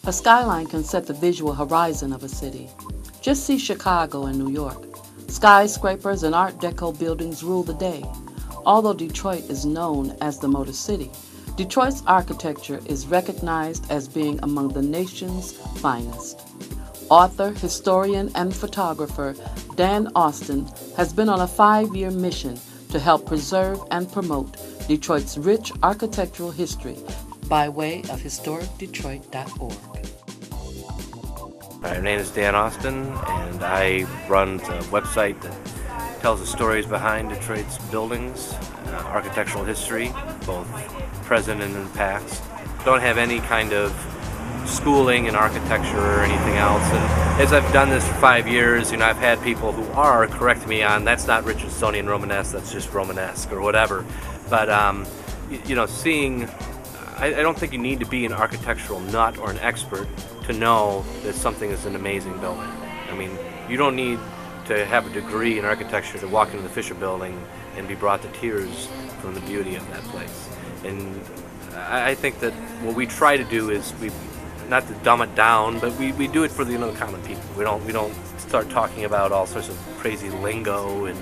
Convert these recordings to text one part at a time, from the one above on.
A skyline can set the visual horizon of a city. Just see Chicago and New York. Skyscrapers and Art Deco buildings rule the day. Although Detroit is known as the Motor City, Detroit's architecture is recognized as being among the nation's finest. Author, historian, and photographer Dan Austin has been on a 5-year mission to help preserve and promote Detroit's rich architectural history by way of historicdetroit.org. My name is Dan Austin, and I run a website that tells the stories behind Detroit's buildings, architectural history, both present and in the past. Don't have any kind of schooling in architecture or anything else. And as I've done this for 5 years, I've had people who are correct me on that's not Richardsonian Romanesque, that's just Romanesque or whatever. But seeing, I don't think you need to be an architectural nut or an expert to know that something is an amazing building. I mean, you don't need to have a degree in architecture to walk into the Fisher Building and be brought to tears from the beauty of that place. And I think that what we try to do is not to dumb it down, but we do it for the common people. We don't start talking about all sorts of crazy lingo and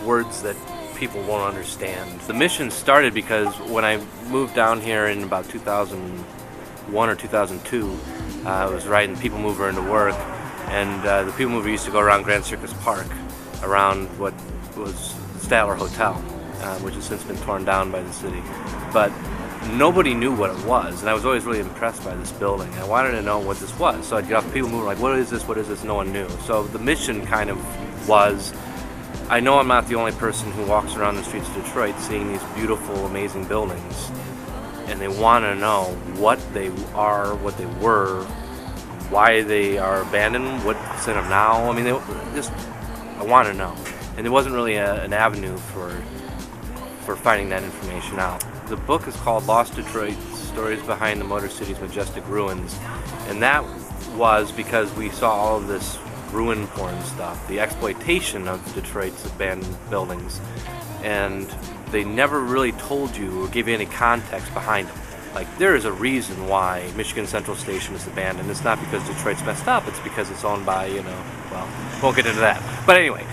words that people won't understand. The mission started because when I moved down here in about 2001 or 2002, I was riding People Mover into work, and the People Mover used to go around Grand Circus Park, around what was the Statler Hotel, which has since been torn down by the city. But nobody knew what it was, and I was always really impressed by this building. I wanted to know what this was, so I'd get off the People Mover like, what is this, no one knew. So the mission kind of was, I know I'm not the only person who walks around the streets of Detroit seeing these beautiful, amazing buildings, and they want to know what they are, what they were, why they are abandoned, what's in them now. I mean, I want to know. And there wasn't really an avenue for finding that information out. The book is called Lost Detroit, Stories Behind the Motor City's Majestic Ruins, and that was because we saw all of this ruin porn stuff, the exploitation of Detroit's abandoned buildings, and they never really told you or gave you any context behind them. Like, there is a reason why Michigan Central Station is abandoned. It's not because Detroit's messed up, it's because it's owned by, well, won't get into that. But anyway,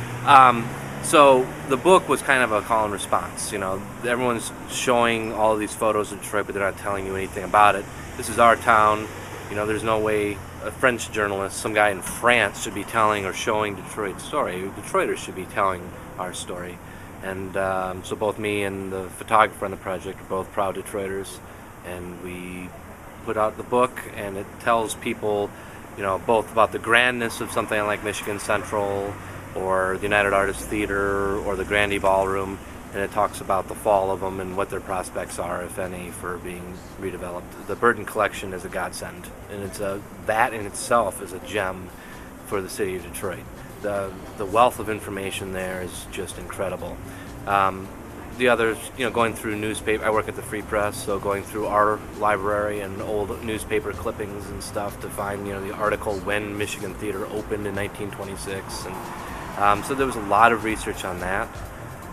so the book was kind of a call and response. Everyone's showing all of these photos of Detroit, but they're not telling you anything about it. This is our town. There's no way a French journalist, some guy in France, should be telling or showing Detroit's story. Detroiters should be telling our story. And so both me and the photographer on the project are both proud Detroiters, and we put out the book, and it tells people, both about the grandness of something like Michigan Central, or the United Artists Theater, or the Grandy Ballroom, and it talks about the fall of them and what their prospects are, if any, for being redeveloped. The Burton Collection is a godsend, and that in itself is a gem for the city of Detroit. The wealth of information there is just incredible. The others, going through newspaper, I work at the Free Press, so going through our library and old newspaper clippings and stuff to find, the article when Michigan Theater opened in 1926, and so there was a lot of research on that.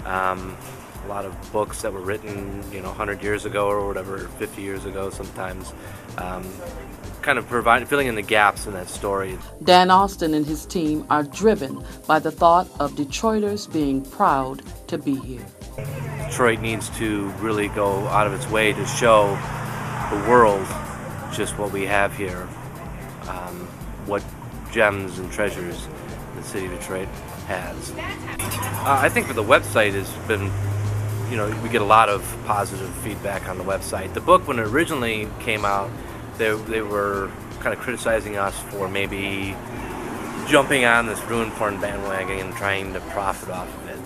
A lot of books that were written, 100 years ago or whatever, 50 years ago sometimes, kind of filling in the gaps in that story. Dan Austin and his team are driven by the thought of Detroiters being proud to be here. Detroit needs to really go out of its way to show the world just what we have here, what gems and treasures the city of Detroit has. I think for the website has been, we get a lot of positive feedback on the website. The book, when it originally came out, they were kind of criticizing us for maybe jumping on this ruin porn bandwagon and trying to profit off of it.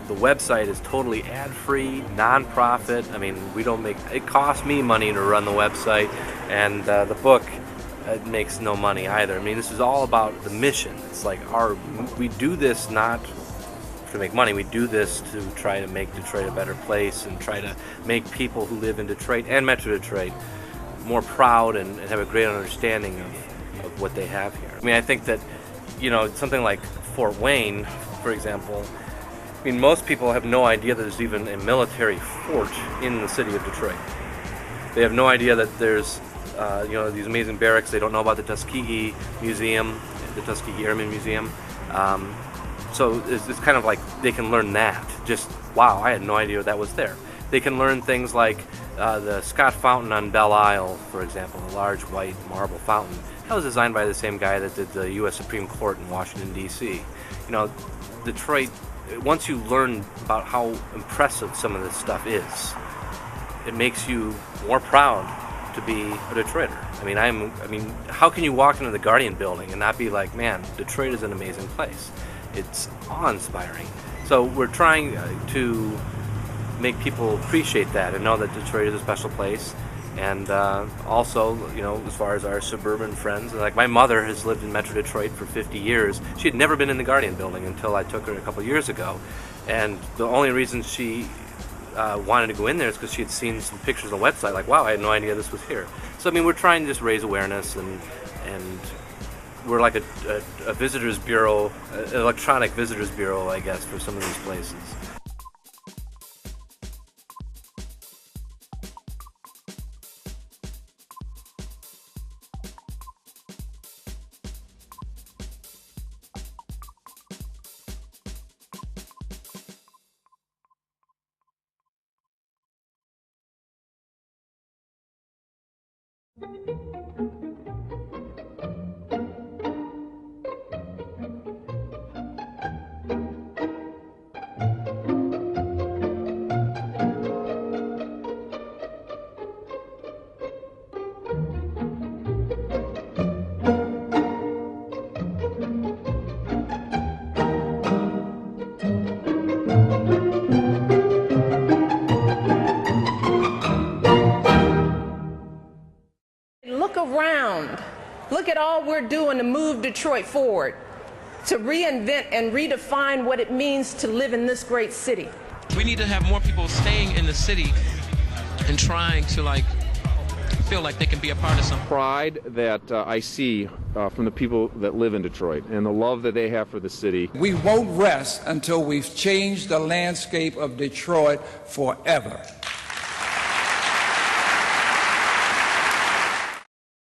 The website is totally ad-free, non-profit. I mean, it costs me money to run the website, and the book, it makes no money either. I mean, this is all about the mission. It's like we do this not to make money. We do this to try to make Detroit a better place and try to make people who live in Detroit and Metro Detroit more proud and have a great understanding of what they have here. I mean, I think that, something like Fort Wayne, for example, I mean, most people have no idea that there's even a military fort in the city of Detroit. They have no idea that there's these amazing barracks. They don't know about the Tuskegee Museum, the Tuskegee Airmen Museum. So it's kind of like they can learn that. Just, wow, I had no idea that was there. They can learn things like the Scott Fountain on Belle Isle, for example, a large white marble fountain. That was designed by the same guy that did the U.S. Supreme Court in Washington, D.C. Detroit, once you learn about how impressive some of this stuff is, it makes you more proud to be a Detroiter. I mean, how can you walk into the Guardian building and not be like, man, Detroit is an amazing place? It's awe-inspiring. So we're trying to make people appreciate that and know that Detroit is a special place. And also, as far as our suburban friends, like my mother has lived in Metro Detroit for 50 years. She had never been in the Guardian building until I took her a couple years ago. And the only reason she wanted to go in there is because she had seen some pictures on the website, like, wow, I had no idea this was here. So, I mean, we're trying to just raise awareness, and we're like a visitors bureau, electronic visitors bureau, I guess, for some of these places. Look around. Look at all we're doing to move Detroit forward, to reinvent and redefine what it means to live in this great city. We need to have more people staying in the city and trying to feel like they can be a part of some pride that I see from the people that live in Detroit and the love that they have for the city. We won't rest until we've changed the landscape of Detroit forever.